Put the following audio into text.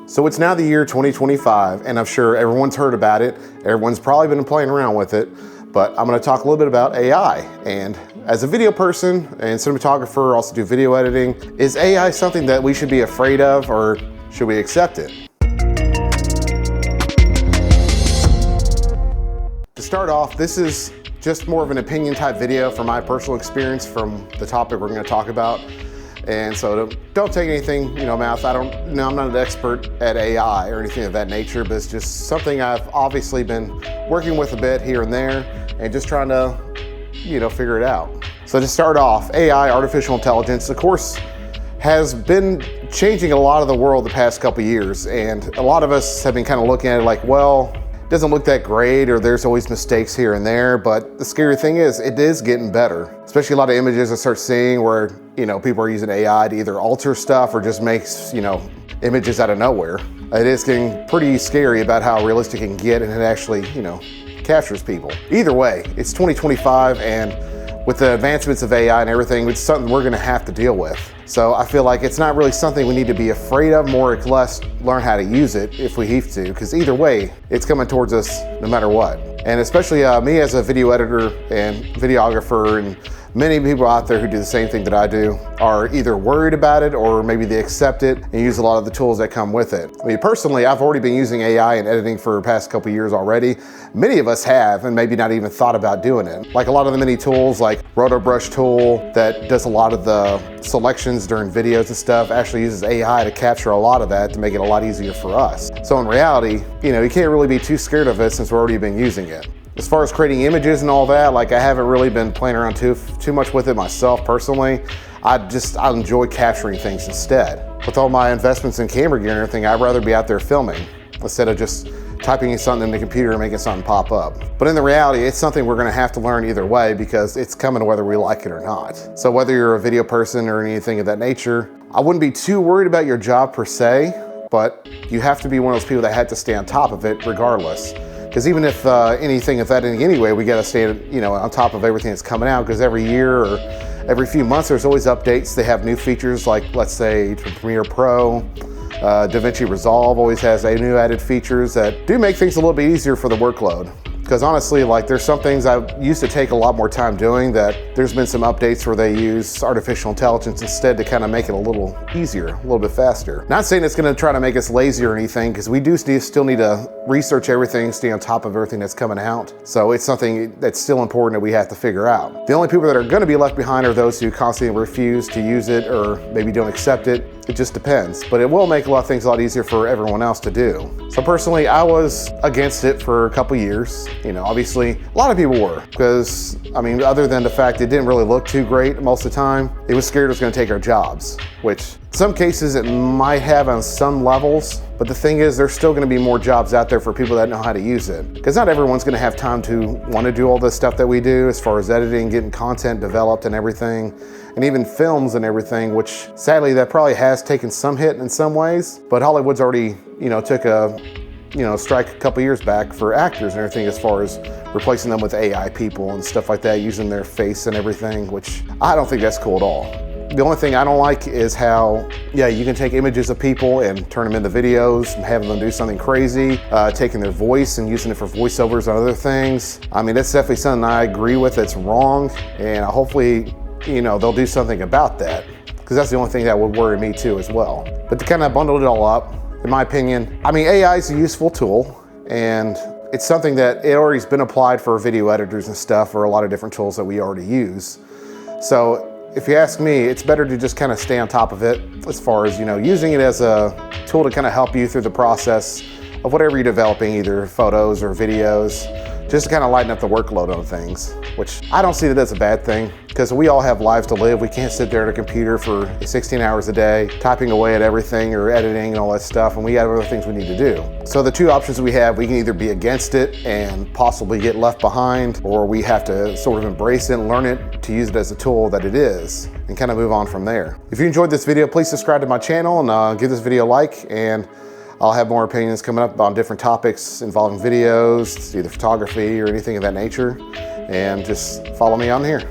So it's now the year 2025, and I'm sure everyone's heard about it. Everyone's probably been playing around with it, but I'm gonna talk a little bit about AI. And as a video person and cinematographer, also do video editing, is AI something that we should be afraid of, or should we accept it? To start off, this is just more of an opinion type video from my personal experience from the topic we're gonna talk about. And so don't take anything, mouth. I'm not an expert at AI or anything of that nature, but it's just something I've obviously been working with a bit here and there and just trying to, figure it out. So to start off, AI, artificial intelligence, of course, has been changing a lot of the world the past couple years. And a lot of us have been kind of looking at it like, well, it doesn't look that great, or there's always mistakes here and there. But the scary thing is, it is getting better. Especially a lot of images I start seeing where, people are using AI to either alter stuff or just makes, images out of nowhere. It is getting pretty scary about how realistic it can get, and it actually, captures people. Either way, it's 2025, and with the advancements of AI and everything, it's something we're gonna have to deal with. So I feel like it's not really something we need to be afraid of, more or less learn how to use it if we have to, because either way, it's coming towards us no matter what. And especially me as a video editor and videographer, and many people out there who do the same thing that I do are either worried about it or maybe they accept it and use a lot of the tools that come with it. I mean, personally, I've already been using AI in editing for the past couple years already. Many of us have, and maybe not even thought about doing it. Like a lot of the many tools, like Roto Brush tool that does a lot of the selections during videos and stuff, actually uses AI to capture a lot of that to make it a lot easier for us. So in reality, you can't really be too scared of it since we've already been using it. As far as creating images and all that, like I haven't really been playing around too much with it myself personally. I enjoy capturing things instead. With all my investments in camera gear and everything, I'd rather be out there filming instead of just typing something in the computer and making something pop up. But in the reality, it's something we're gonna have to learn either way because it's coming whether we like it or not. So whether you're a video person or anything of that nature, I wouldn't be too worried about your job per se, but you have to be one of those people that had to stay on top of it regardless. Because even if anything, if that anyway, we gotta stay on top of everything that's coming out, because every year or every few months there's always updates. They have new features like, let's say, Premiere Pro, DaVinci Resolve always has new added features that do make things a little bit easier for the workload. Because honestly, like there's some things I used to take a lot more time doing that there's been some updates where they use artificial intelligence instead to kind of make it a little easier, a little bit faster. Not saying it's gonna try to make us lazy or anything, because we do still need to research everything, stay on top of everything that's coming out. So it's something that's still important that we have to figure out. The only people that are gonna be left behind are those who constantly refuse to use it or maybe don't accept it. It just depends, but it will make a lot of things a lot easier for everyone else to do. So personally, I was against it for a couple years. Obviously, a lot of people were, because, other than the fact it didn't really look too great most of the time, it was scared it was gonna take our jobs, which in some cases it might have on some levels, but the thing is, there's still gonna be more jobs out there for people that know how to use it. Because not everyone's gonna have time to want to do all the stuff that we do as far as editing, getting content developed and everything, and even films and everything, which sadly that probably has taken some hit in some ways, but Hollywood's already, took a strike a couple years back for actors and everything as far as replacing them with AI people and stuff like that, using their face and everything, which I don't think that's cool at all. The only thing I don't like is how, you can take images of people and turn them into videos and having them do something crazy, taking their voice and using it for voiceovers and other things. That's definitely something I agree with that's wrong, and hopefully, they'll do something about that, because that's the only thing that would worry me too as well. But to kind of bundle it all up, in my opinion, AI is a useful tool, and it's something that it already has been applied for video editors and stuff, or a lot of different tools that we already use. So if you ask me, it's better to just kind of stay on top of it as far as, using it as a tool to kind of help you through the process of whatever you're developing, either photos or videos, just to kind of lighten up the workload on things, which I don't see that as a bad thing, because we all have lives to live. We can't sit there at a computer for 16 hours a day, typing away at everything or editing and all that stuff, and we have other things we need to do. So the two options we have, we can either be against it and possibly get left behind, or we have to sort of embrace it and learn it to use it as a tool that it is, and kind of move on from there. If you enjoyed this video, please subscribe to my channel and give this video a like, and I'll have more opinions coming up on different topics involving videos, either photography or anything of that nature. And just follow me on here.